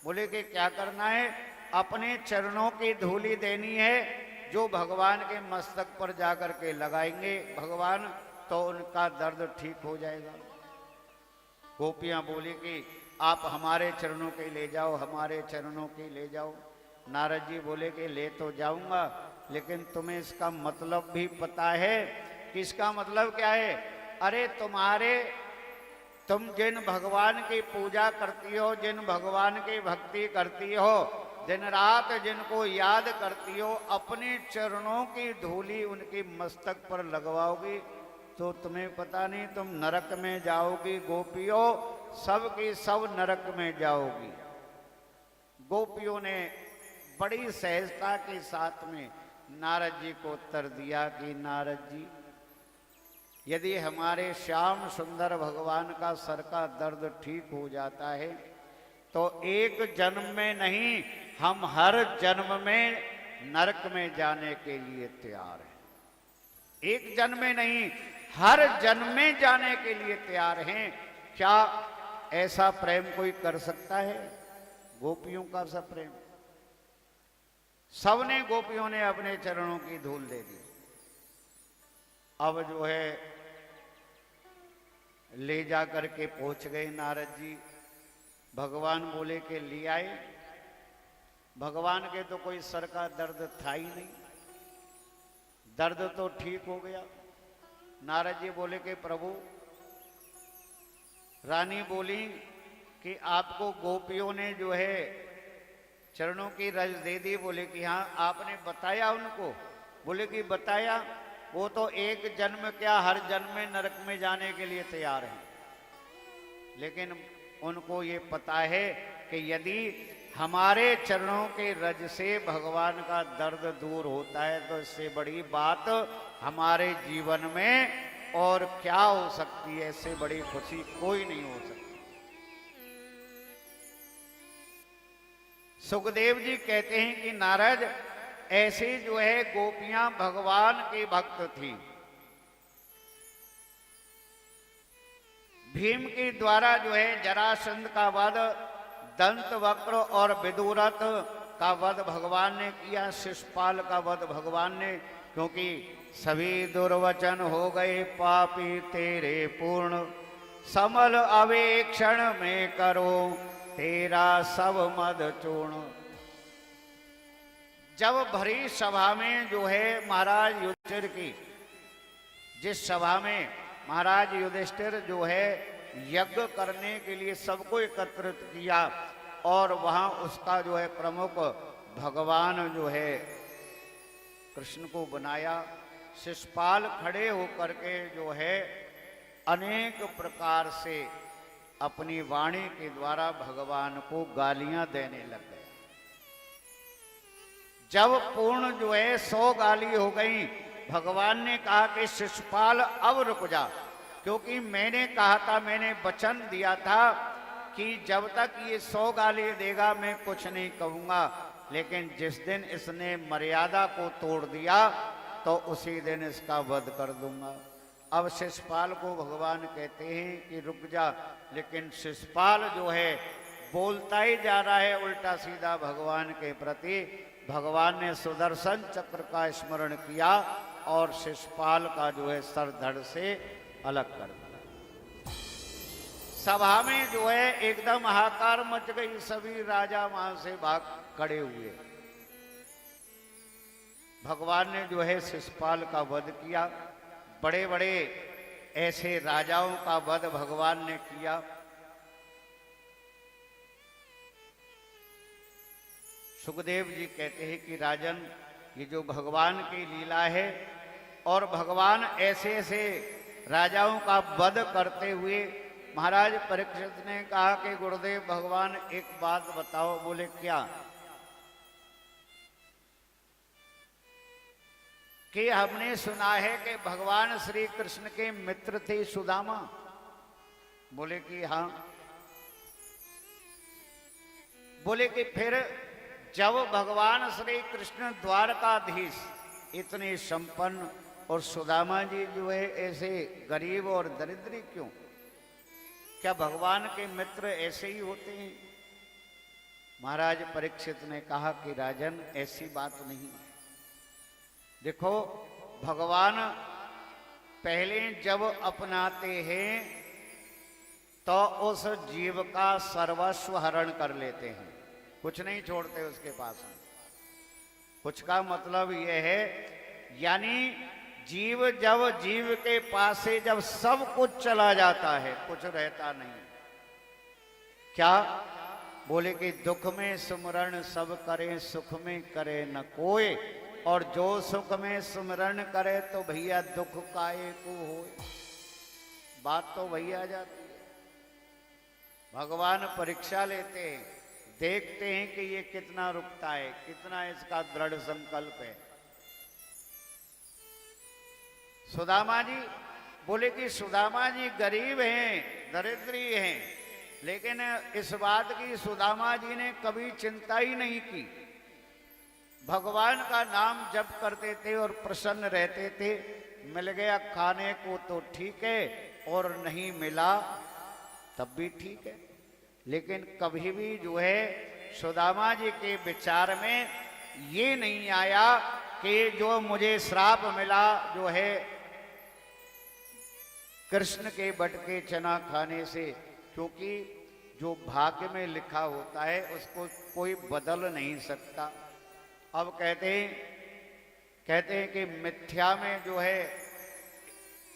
बोले कि क्या करना है? अपने चरणों की धूली देनी है, जो भगवान के मस्तक पर जाकर के लगाएंगे भगवान तो उनका दर्द ठीक हो जाएगा। गोपियां बोली कि आप हमारे चरणों के ले जाओ, हमारे चरणों के ले जाओ। नारद जी बोले कि ले तो जाऊंगा, लेकिन तुम्हें इसका मतलब भी पता है कि इसका मतलब क्या है? अरे तुम जिन भगवान की पूजा करती हो, जिन भगवान की भक्ति करती हो, दिन रात जिनको याद करती हो, अपने चरणों की धूली उनकी मस्तक पर लगवाओगी तो तुम्हें पता नहीं तुम नरक में जाओगी। गोपियों सब की सब नरक में जाओगी। गोपियों ने बड़ी सहजता के साथ में नारद जी को उत्तर दिया कि नारद जी यदि हमारे श्याम सुंदर भगवान का सर का दर्द ठीक हो जाता है तो एक जन्म में नहीं, हम हर जन्म में नरक में जाने के लिए तैयार हैं। एक जन्म में नहीं, हर जन्म में जाने के लिए तैयार हैं। क्या ऐसा प्रेम कोई कर सकता है? गोपियों का सब प्रेम, सबने गोपियों ने अपने चरणों की धूल दे दी। अब जो है ले जा करके पहुंच गए नारद जी। भगवान बोले कि ले आए। भगवान के तो कोई सर का दर्द था ही नहीं, दर्द तो ठीक हो गया। नारद जी बोले कि प्रभु, रानी बोली कि आपको गोपियों ने जो है चरणों की रज दे दी। बोले कि हाँ, आपने बताया उनको? बोले कि बताया। वो तो एक जन्म क्या, हर जन्म में नरक में जाने के लिए तैयार हैं। लेकिन उनको ये पता है कि यदि हमारे चरणों के रज से भगवान का दर्द दूर होता है तो इससे बड़ी बात हमारे जीवन में और क्या हो सकती है? इससे बड़ी खुशी कोई नहीं हो सकती। सुखदेव जी कहते हैं कि नारद, ऐसी जो है गोपियां भगवान की भक्त थी। भीम के द्वारा जो है जरासंध का वध, दंत वक्र और विदुरथ का वध भगवान ने किया, शिशुपाल का वध भगवान ने, क्योंकि सभी दुर्वचन हो गए पापी तेरे पूर्ण, समल अवेक्षण में करो तेरा सब मद चूर्ण। जब भरी सभा में जो है महाराज युधिष्ठिर की, जिस सभा में महाराज युधिष्ठिर जो है यज्ञ करने के लिए सबको एकत्रित किया और वहां उसका जो है प्रमुख भगवान जो है कृष्ण को बनाया। शिशुपाल खड़े होकर के जो है अनेक प्रकार से अपनी वाणी के द्वारा भगवान को गालियां देने लग गए। जब पूर्ण जो है 100 गाली हो गई, भगवान ने कहा कि शिशुपाल अब रुक जा, क्योंकि मैंने कहा था, मैंने वचन दिया था कि जब तक ये 100 गाली देगा मैं कुछ नहीं कहूंगा, लेकिन जिस दिन इसने मर्यादा को तोड़ दिया तो उसी दिन इसका वध कर दूंगा। अब शिशुपाल को भगवान कहते हैं कि रुक जा, लेकिन शिशुपाल जो है बोलता ही जा रहा है उल्टा सीधा भगवान के प्रति। भगवान ने सुदर्शन चक्र का स्मरण किया और शिशुपाल का जो है सर धड़ से अलग कर दिया। सभा में जो है एकदम हाहाकार मच गई, सभी राजा वहां से भाग खड़े हुए। भगवान ने जो है शिशुपाल का वध किया। बड़े बड़े ऐसे राजाओं का वध भगवान ने किया। सुखदेव जी कहते हैं कि राजन, ये जो भगवान की लीला है और भगवान ऐसे ऐसे राजाओं का वध करते हुए, महाराज परीक्षित ने कहा कि गुरुदेव भगवान एक बात बताओ। बोले क्या? कि हमने सुना है कि भगवान श्री कृष्ण के मित्र थे सुदामा। बोले कि हाँ। बोले कि फिर जब भगवान श्री कृष्ण द्वारकाधीश इतने संपन्न और सुदामा जी जो है ऐसे गरीब और दरिद्री क्यों? क्या भगवान के मित्र ऐसे ही होते हैं? महाराज परीक्षित ने कहा कि राजन, ऐसी बात नहीं। देखो, भगवान पहले जब अपनाते हैं तो उस जीव का सर्वस्व हरण कर लेते हैं, कुछ नहीं छोड़ते उसके पास। कुछ का मतलब यह है, यानी जीव जब जीव के पास से जब सब कुछ चला जाता है, कुछ रहता नहीं। क्या? बोले कि दुख में सुमरण सब करे, सुख में करे न कोई, और जो सुख में सुमरण करे तो भैया दुख काहे को होए। बात तो वही आ जाती है। भगवान परीक्षा लेते हैं, देखते हैं कि ये कितना रुकता है, कितना इसका दृढ़ संकल्प है। सुदामा जी बोले कि सुदामा जी गरीब हैं, दरिद्री हैं, लेकिन इस बात की सुदामा जी ने कभी चिंता ही नहीं की। भगवान का नाम जप करते थे और प्रसन्न रहते थे। मिल गया खाने को तो ठीक है, और नहीं मिला तब भी ठीक है। लेकिन कभी भी जो है सुदामा जी के विचार में ये नहीं आया कि जो मुझे श्राप मिला जो है कृष्ण के बटके चना खाने से, क्योंकि जो भाग्य में लिखा होता है उसको कोई बदल नहीं सकता। अब कहते हैं कि मिथ्या में जो है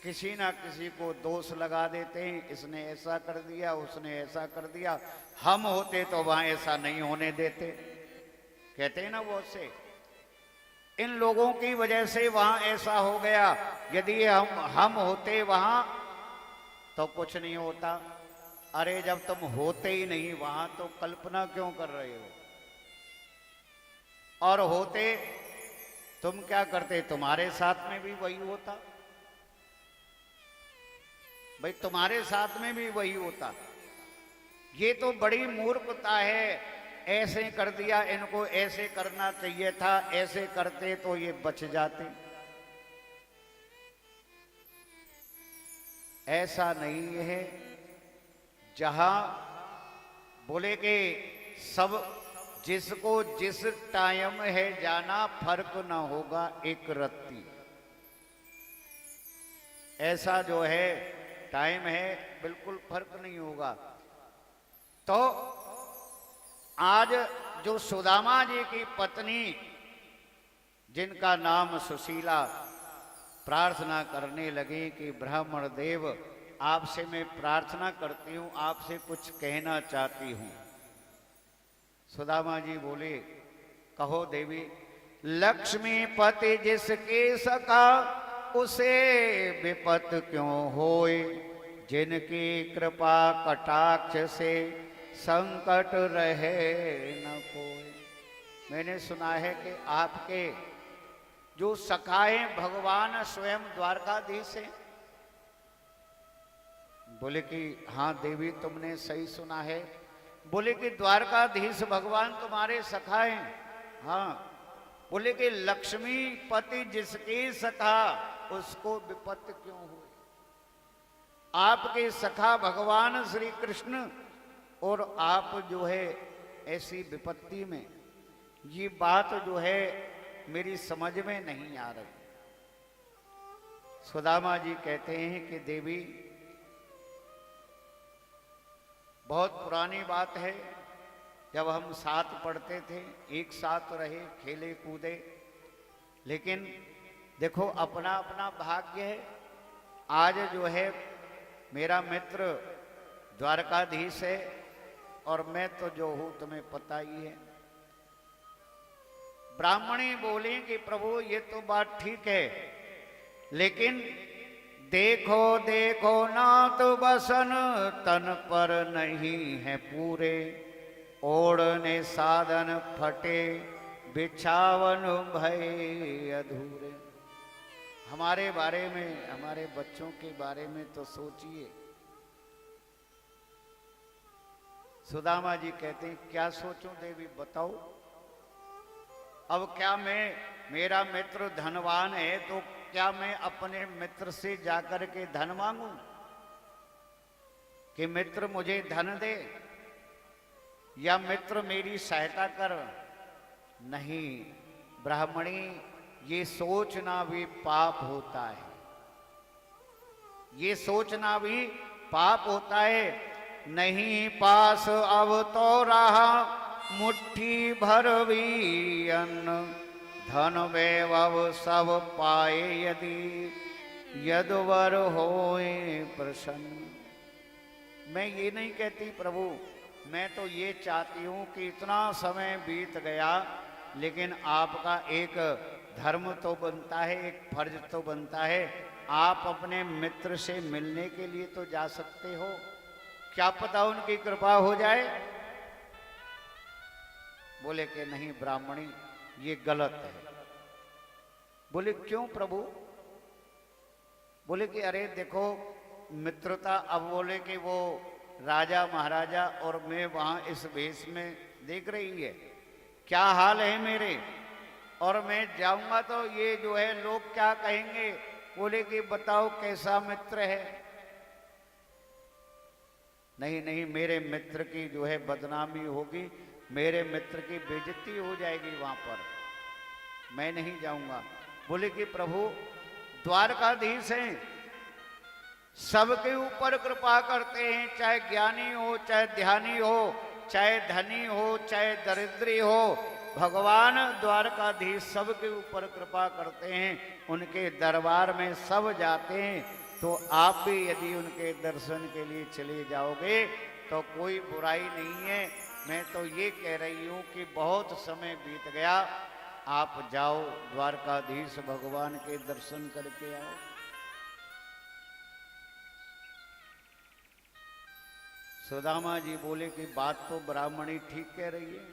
किसी ना किसी को दोष लगा देते हैं, इसने ऐसा कर दिया, उसने ऐसा कर दिया। हम होते तो वहां ऐसा नहीं होने देते, कहते हैं ना बहुत से। इन लोगों की वजह से वहां ऐसा हो गया, यदि हम होते वहां तो कुछ नहीं होता। अरे जब तुम होते ही नहीं वहां तो कल्पना क्यों कर रहे हो? और होते तुम क्या करते? तुम्हारे साथ में भी वही होता, भाई तुम्हारे साथ में भी वही होता। ये तो बड़ी मूर्खता है, ऐसे कर दिया, इनको ऐसे करना चाहिए था, ऐसे करते तो ये बच जाते। ऐसा नहीं है। जहां बोले कि सब जिसको जिस टाइम है जाना, फर्क ना होगा एक रत्ती। ऐसा जो है टाइम है, बिल्कुल फर्क नहीं होगा। तो आज जो सुदामा जी की पत्नी जिनका नाम सुशीला प्रार्थना करने लगे कि ब्राह्मण देव आपसे मैं प्रार्थना करती हूं, आपसे कुछ कहना चाहती हूं। सुदामा जी बोले कहो देवी। लक्ष्मीपति जिसके सका उसे विपत क्यों होए, जिनकी कृपा कटाक्ष से संकट रहे न कोई। मैंने सुना है कि आपके जो सखा हैं भगवान स्वयं द्वारकाधीश हैं। बोले कि हाँ देवी तुमने सही सुना है। बोले कि द्वारकाधीश भगवान तुम्हारे सखा हैं। हाँ। बोले कि लक्ष्मीपति जिसके सखा उसको विपत क्यों हुई। आपके सखा भगवान श्री कृष्ण और आप जो है ऐसी विपत्ति में, ये बात जो है मेरी समझ में नहीं आ रही। सुदामा जी कहते हैं कि देवी बहुत पुरानी बात है, जब हम साथ पढ़ते थे, एक साथ रहे, खेले कूदे, लेकिन देखो अपना अपना भाग्य है। आज जो है मेरा मित्र द्वारकाधीश है और मैं तो जो हूं तुम्हें पता ही है। ब्राह्मणी बोली कि प्रभु ये तो बात ठीक है, लेकिन देखो देखो नाथ बसन तन पर नहीं है पूरे, ओढ़ने साधन फटे बिछावन भय अधूरे। हमारे बारे में, हमारे बच्चों के बारे में तो सोचिए। सुदामा जी कहते हैं क्या सोचूं देवी बताओ। अब क्या मेरा मित्र धनवान है तो क्या मैं अपने मित्र से जाकर के धन मांगूं कि मित्र मुझे धन दे, या मित्र मेरी सहायता कर? नहीं ब्राह्मणी, ये सोचना भी पाप होता है। ये सोचना भी पाप होता है। नहीं पास अब तो रहा मुट्ठी भर भी अन्न, धन वैभव सब पाए यदि यदवर होए प्रसन्न। मैं ये नहीं कहती प्रभु, मैं तो ये चाहती हूं कि इतना समय बीत गया, लेकिन आपका एक धर्म तो बनता है, एक फर्ज तो बनता है। आप अपने मित्र से मिलने के लिए तो जा सकते हो, क्या पता उनकी कृपा हो जाए। बोले कि नहीं ब्राह्मणी ये गलत है। बोले क्यों प्रभु? बोले कि अरे देखो मित्रता, अब बोले कि वो राजा महाराजा और मैं वहां इस वेश में देख रही है, क्या हाल है मेरे, और मैं जाऊंगा तो ये जो है लोग क्या कहेंगे। बोले कि बताओ कैसा मित्र है। नहीं नहीं, मेरे मित्र की जो है बदनामी होगी, मेरे मित्र की बेइज्जती हो जाएगी वहां पर, मैं नहीं जाऊंगा। बोले कि प्रभु द्वारकाधीश हैं, सबके ऊपर कृपा करते हैं, चाहे ज्ञानी हो, चाहे ध्यानी हो, चाहे धनी हो, चाहे दरिद्री हो, भगवान द्वारकाधीश सबके ऊपर कृपा करते हैं, उनके दरबार में सब जाते हैं। तो आप भी यदि उनके दर्शन के लिए चले जाओगे तो कोई बुराई नहीं है। मैं तो ये कह रही हूं कि बहुत समय बीत गया, आप जाओ द्वारकाधीश भगवान के दर्शन करके आओ। सुदामा जी बोले कि बात तो ब्राह्मणी ठीक कह रही है,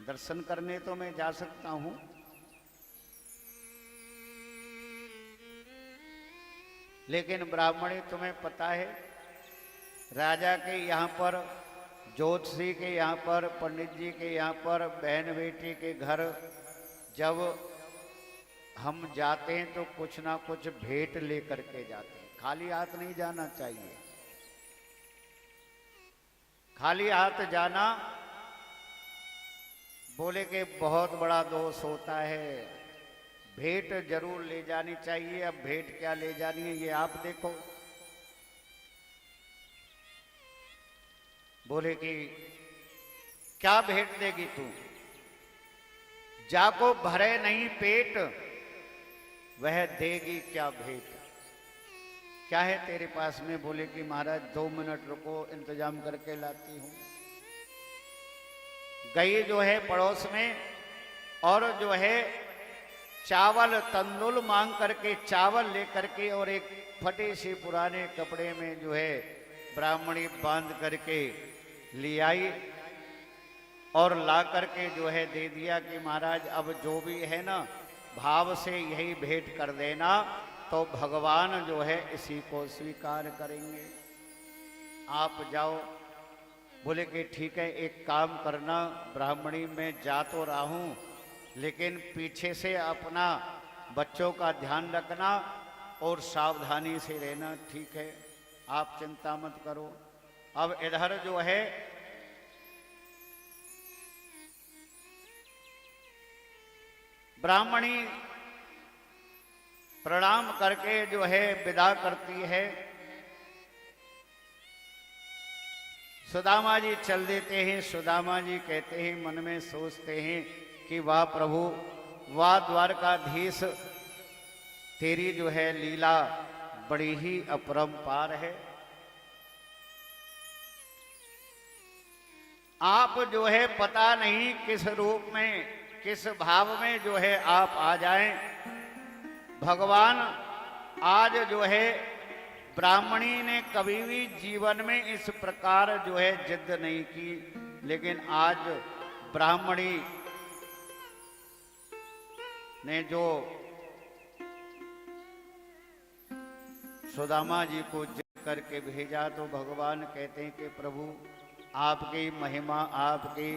दर्शन करने तो मैं जा सकता हूं, लेकिन ब्राह्मणी तुम्हें पता है राजा के यहाँ पर, ज्योतिषी के यहाँ पर, पंडित जी के यहाँ पर, बहन बेटी के घर जब हम जाते हैं तो कुछ ना कुछ भेंट लेकर के जाते हैं, खाली हाथ नहीं जाना चाहिए। खाली हाथ जाना बोले कि बहुत बड़ा दोष होता है, भेंट जरूर ले जानी चाहिए। अब भेंट क्या ले जानी है ये आप देखो। बोले कि क्या भेंट देगी तू, जाको भरे नहीं पेट, वह देगी क्या भेंट, क्या है तेरे पास में। बोले कि महाराज 2 मिनट रुको, इंतजाम करके लाती हूं। गई जो है पड़ोस में, और जो है चावल तंदुल मांग करके, चावल लेकर के, और एक फटे से पुराने कपड़े में जो है ब्राह्मणी बांध करके ले आई, और ला करके जो है दे दिया कि महाराज अब जो भी है ना, भाव से यही भेंट कर देना, तो भगवान जो है इसी को स्वीकार करेंगे, आप जाओ। बोले कि ठीक है, एक काम करना, ब्राह्मणी मैं जा तो रहा हूं, लेकिन पीछे से अपना बच्चों का ध्यान रखना और सावधानी से रहना, ठीक है, आप चिंता मत करो। अब इधर जो है ब्राह्मणी प्रणाम करके जो है विदा करती है। सुदामा जी चल देते हैं। सुदामा जी कहते हैं, मन में सोचते हैं कि वाह प्रभु, वाह द्वारकाधीश, तेरी जो है लीला बड़ी ही अपरंपार है। आप जो है पता नहीं किस रूप में, किस भाव में जो है आप आ जाएं। भगवान आज जो है ब्राह्मणी ने कभी भी जीवन में इस प्रकार जो है जिद नहीं की, लेकिन आज ब्राह्मणी ने जो सुदामा जी को जिद करके भेजा, तो भगवान कहते हैं कि प्रभु आपकी महिमा, आपकी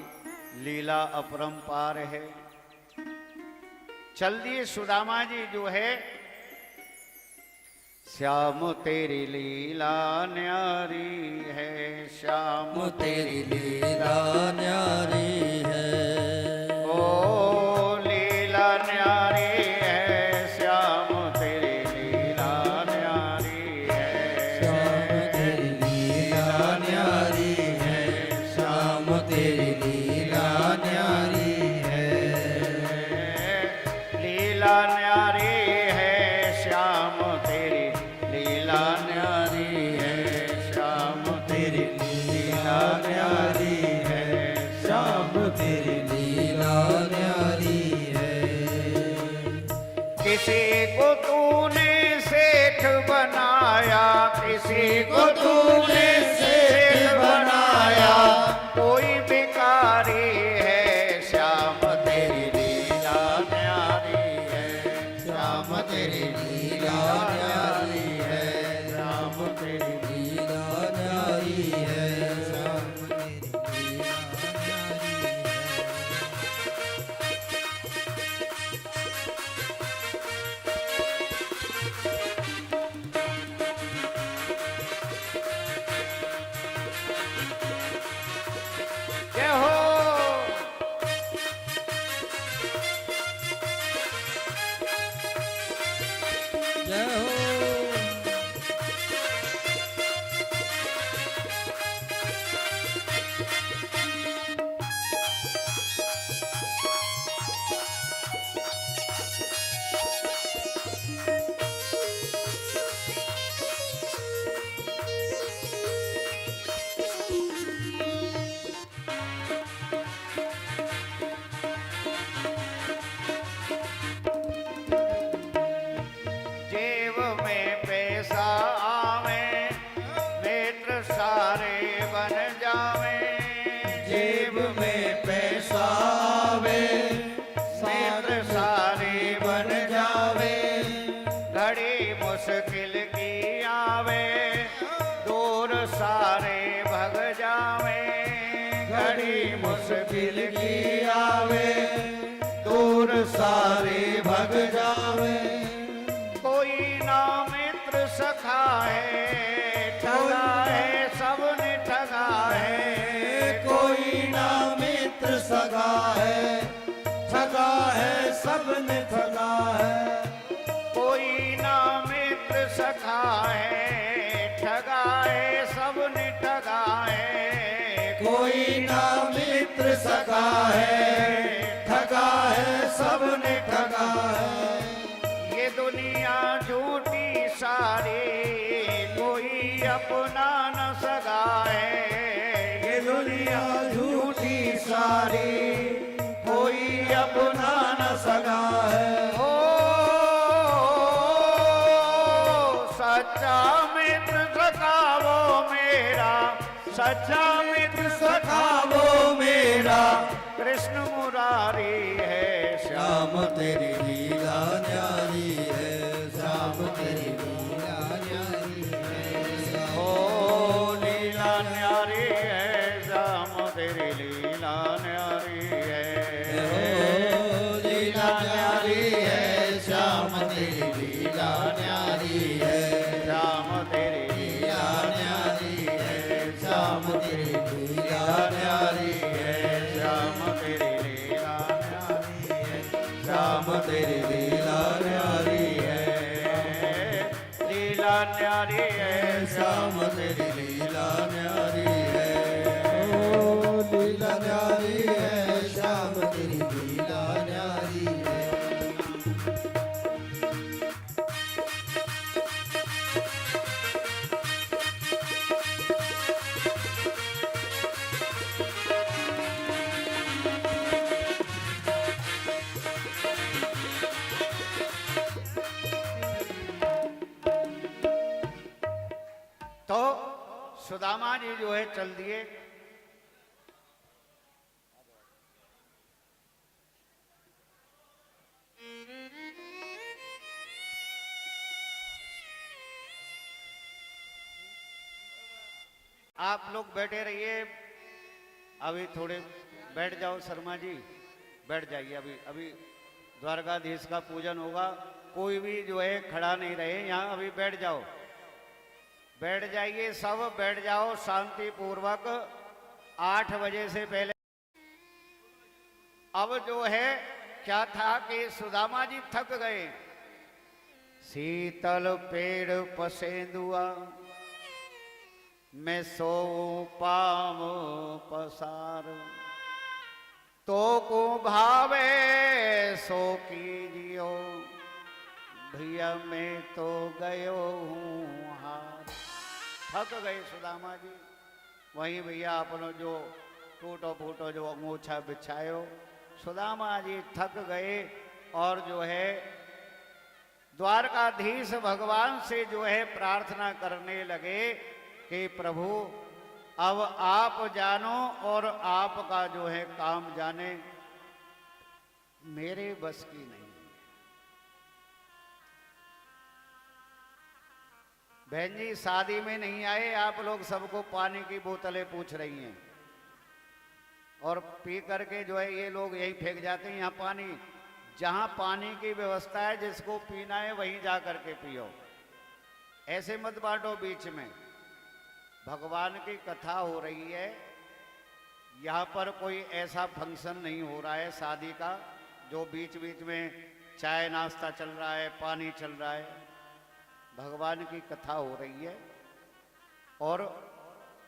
लीला अपरंपार है। चल दिए सुदामा जी जो है। श्याम तेरी लीला न्यारी है, श्याम तेरी लीला न्यारी है, ओ लीला न्यारी है, श्याम तेरी लीला न्यारी है, श्याम तेरी लीला न्यारी है, श्याम तेरी लीला न्यारी है, लीला न्यारी है, श्याम तेरी लीला न्यारी है, श्याम तेरी लीला न्यारी है, श्याम तेरी लीला न्यारी है। किसी को तूने सेठ बनाया, किसी को तूने सेठ बनाया, कोई भिखारी है, श्याम तेरी लीला न्यारी है, श्याम तेरी लीला न्यारी है, घड़ी मुश्किल की आवे, दूर सारे भग जावे। कोई ना मित्र सखा है, ठगा है सबने ठगा है। कोई ना मित्र सगा है, ठगा है सबने ठगा है। कोई ना मित्र सखा है, ठगा है सबने ठगा है। कोई ना मित्र सगा है, ठगा है सबने ठगा है। ये दुनिया झूठी सारी, कोई अपना न सगा है। ये दुनिया झूठी सारी, कोई अपना न सगा है। ओ सच्चा मित्र सखा वो मेरा, सच्चा मित्र सखा वो मेरा, कृष्ण मुरारी है। श्याम तेरी लीला न्यारी है, श्याम तेरी लीला न्यारी है। ओ लीला न्यारी है, श्याम तेरी लीला न्यारी है। ओ लीला न्यारी है, श्याम तेरी लीला न्यारी है। श्याम तेरी लीला न्यारी है, श्याम तेरी लीला न्यारी है। श्याम तेरी लीला न्यारी है। श्याम तेरी लीला न्यारी है। लीला न्यारी है, श्याम तेरी लीला न्यारी है। ओ लीला न्यारी है, श्याम तेरी लीला न्यारी है। तो सुदामा जी जो है चल दिए। आप लोग बैठे रहिए, अभी थोड़े बैठ जाओ। शर्मा जी बैठ जाइए। अभी द्वारकाधीश का पूजन होगा, कोई भी जो है खड़ा नहीं रहे यहाँ, अभी बैठ जाओ। बैठ जाइए, सब बैठ जाओ शांति पूर्वक। 8 बजे से पहले अब जो है क्या था कि सुदामा जी थक गए। शीतल पेड़ पसेंदुआ, मैं सो पाम पसार। तो को भावे सो कीजियो, भैया मैं तो गयो हूँ हार। थक गए सुदामा जी। वहीं भैया अपनो जो टूटो फूटो जो अंगूछा बिछायो, सुदामा जी थक गए और जो है द्वारकाधीश भगवान से जो है प्रार्थना करने लगे कि प्रभु अब आप जानो और आपका जो है काम जाने, मेरे बस की नहीं। बहन जी शादी में नहीं आए आप लोग, सबको पानी की बोतलें पूछ रही हैं और पी करके जो है ये लोग यही फेंक जाते हैं। यहाँ पानी, जहाँ पानी की व्यवस्था है जिसको पीना है वहीं जा करके पियो, ऐसे मत बांटो बीच में। भगवान की कथा हो रही है, यहाँ पर कोई ऐसा फंक्शन नहीं हो रहा है शादी का जो बीच बीच में चाय नाश्ता चल रहा है, पानी चल रहा है। भगवान की कथा हो रही है और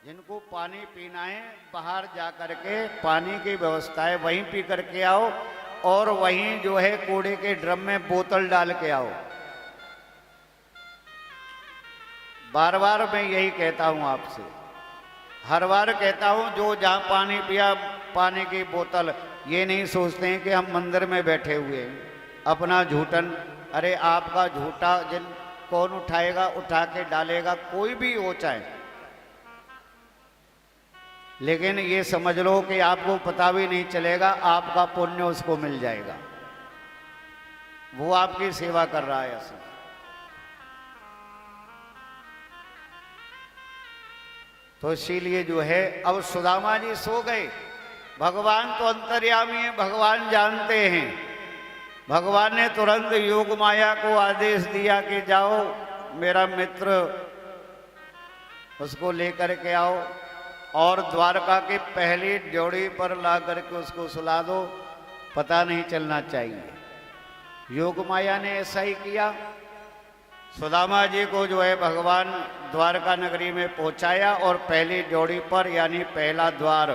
जिनको पानी पीना है बाहर जा करके पानी की व्यवस्था है, वहीं पी करके आओ और वहीं जो है कूड़े के ड्रम में बोतल डाल के आओ। बार बार मैं यही कहता हूं आपसे, हर बार कहता हूं, जो जहां पानी पिया पानी की बोतल, ये नहीं सोचते हैं कि हम मंदिर में बैठे हुए हैं अपना झूठन। अरे आपका झूठा जिन कौन उठाएगा, उठा के डालेगा, कोई भी हो चाहे, लेकिन ये समझ लो कि आपको पता भी नहीं चलेगा, आपका पुण्य उसको मिल जाएगा, वो आपकी सेवा कर रहा है असल। तो इसीलिए जो है अब सुदामा जी सो गए। भगवान तो अंतर्यामी है, भगवान जानते हैं। भगवान ने तुरंत योग माया को आदेश दिया कि जाओ मेरा मित्र उसको लेकर के आओ और द्वारका के पहली ड्योढ़ी पर ला करके उसको सुला दो, पता नहीं चलना चाहिए। योग माया ने ऐसा ही किया। सुदामा जी को जो है भगवान द्वारका नगरी में पहुंचाया और पहली ड्योढ़ी पर यानी पहला द्वार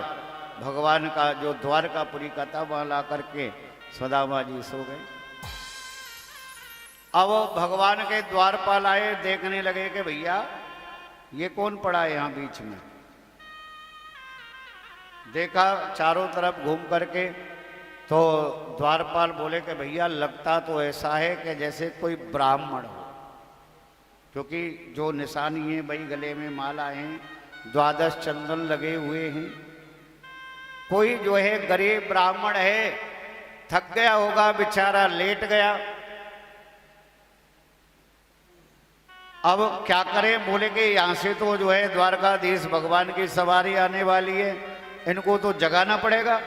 भगवान का जो द्वारकापुरी का था वहां ला करके सुदामा जी सो गए। अब भगवान के द्वारपाल आए, देखने लगे कि भैया ये कौन पड़ा है यहां बीच में। देखा चारों तरफ घूम करके तो द्वारपाल बोले कि भैया लगता तो ऐसा है कि जैसे कोई ब्राह्मण हो, क्योंकि जो निशानी है भाई गले में माला है, 12 चंदन लगे हुए हैं। कोई जो है गरीब ब्राह्मण है, थक गया होगा बेचारा, लेट गया। अब क्या करें, बोले कि यहां से तो जो है द्वारकाधीश भगवान की सवारी आने वाली है, इनको तो जगाना पड़ेगा।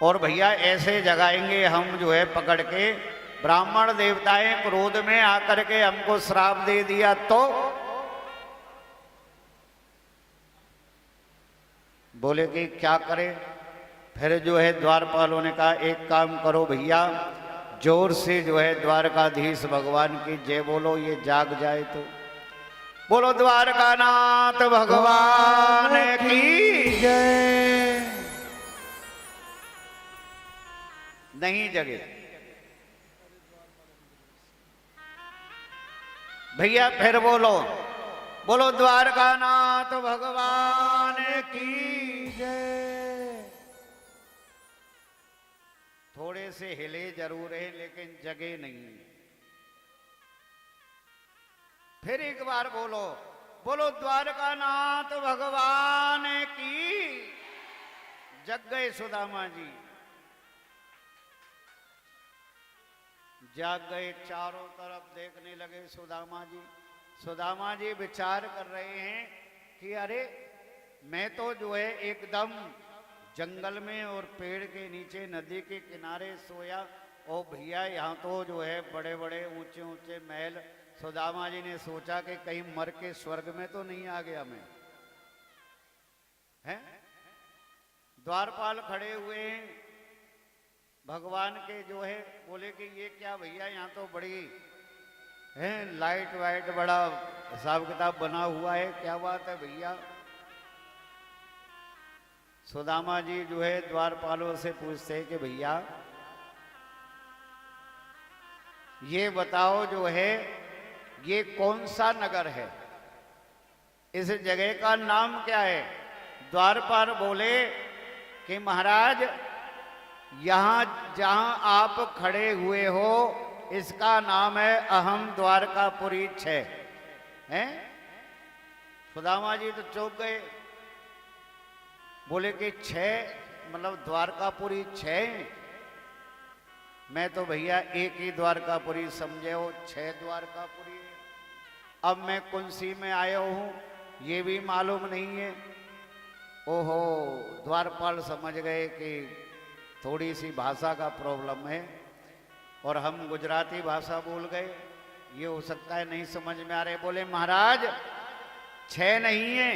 और भैया ऐसे जगाएंगे हम जो है पकड़ के, ब्राह्मण देवताएं क्रोध में आकर के हमको श्राप दे दिया तो। बोले कि क्या करें। फिर जो है द्वारपालों ने कहा एक काम करो भैया, जोर से जो है द्वारकाधीश भगवान की जय बोलो, ये जाग जाए तो। बोलो द्वारकानाथ भगवान की जय। नहीं जगे भैया, फिर बोलो, बोलो द्वारकानाथ भगवान की जय। थोड़े से हिले जरूर है लेकिन जगे नहीं। फिर एक बार बोलो, बोलो द्वारकानाथ भगवान की। जग गए सुदामा जी, जाग गए, चारों तरफ देखने लगे सुदामा जी। सुदामा जी विचार कर रहे हैं कि अरे मैं तो जो है एकदम जंगल में और पेड़ के नीचे नदी के किनारे सोया, ओ भैया यहाँ तो जो है बड़े बड़े ऊंचे ऊंचे महल। सुदामा जी ने सोचा कि कहीं मर के स्वर्ग में तो नहीं आ गया मैं, हैं? द्वारपाल खड़े हुए हैं भगवान के जो है, बोले कि ये क्या भैया, यहाँ तो बड़ी है लाइट वाइट, बड़ा हिसाब किताब बना हुआ है, क्या बात है भैया। सुदामा जी जो है द्वारपालों से पूछते हैं कि भैया ये बताओ जो है ये कौन सा नगर है, इस जगह का नाम क्या है। द्वारपाल बोले कि महाराज यहां जहां आप खड़े हुए हो इसका नाम है अहम द्वारकापुरी 6 हैं। सुदामा जी तो चौंक गए, बोले कि 6 मतलब द्वारकापुरी 6। मैं तो भैया एक ही द्वारकापुरी समझे हो, 6 द्वारकापुरी है। अब मैं कौन सी में आया हूं ये भी मालूम नहीं है। ओहो, द्वारपाल समझ गए कि थोड़ी सी भाषा का प्रॉब्लम है और हम गुजराती भाषा बोल गए, ये हो सकता है नहीं समझ में आ रहे। बोले महाराज 6 नहीं है,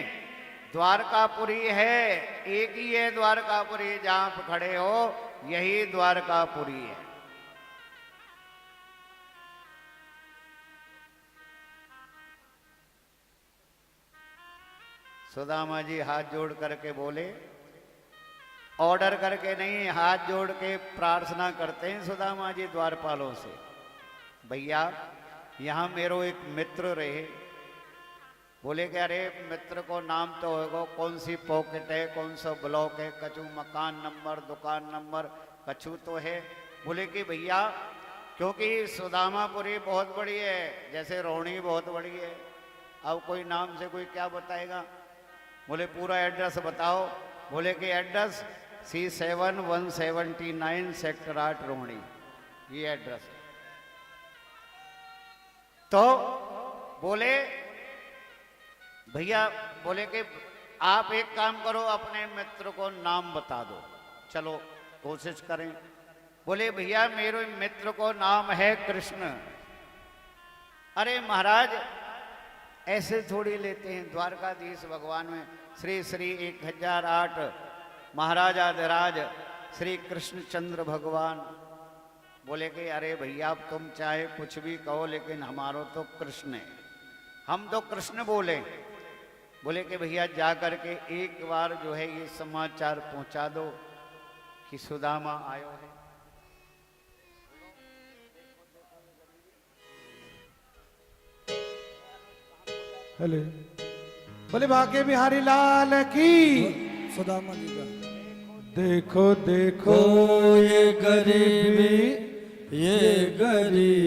द्वारकापुरी है, एक ही है द्वारकापुरी, जहां आप खड़े हो यही द्वारकापुरी है। सुदामा जी हाथ जोड़ करके बोले, ऑर्डर करके नहीं, हाथ जोड़ के प्रार्थना करते हैं सुदामा जी द्वारपालों से, भैया यहां मेरो एक मित्र रहे। बोले कि अरे मित्र को नाम तो होगा, कौन सी पॉकेट है, कौन सा ब्लॉक है, कछु मकान नंबर, दुकान नंबर कछु तो है। बोले कि भैया क्योंकि सुदामापुरी बहुत बड़ी है, जैसे रोहिणी बहुत बड़ी है, अब कोई नाम से कोई क्या बताएगा। बोले पूरा एड्रेस बताओ। बोले कि एड्रेस C7 179 सेक्टर 8 रोहिणी, ये एड्रेस है। तो बोले भैया, बोले कि आप एक काम करो, अपने मित्र को नाम बता दो। चलो कोशिश करें। बोले भैया मेरे मित्र को नाम है कृष्ण। अरे महाराज ऐसे थोड़ी लेते हैं। द्वारकाधीश भगवान में श्री श्री 1008 महाराजाधिराज श्री कृष्णचंद्र भगवान बोले कि अरे भैया अब तुम चाहे कुछ भी कहो लेकिन हमारो तो कृष्ण है, हम तो कृष्ण बोले। बोले कि भैया जा करके एक बार जो है ये समाचार पहुंचा दो कि सुदामा आयो है। हेलो, बोले भाग्य बिहारी लाल की। सुदामा जी का देखो देखो ये गरीबी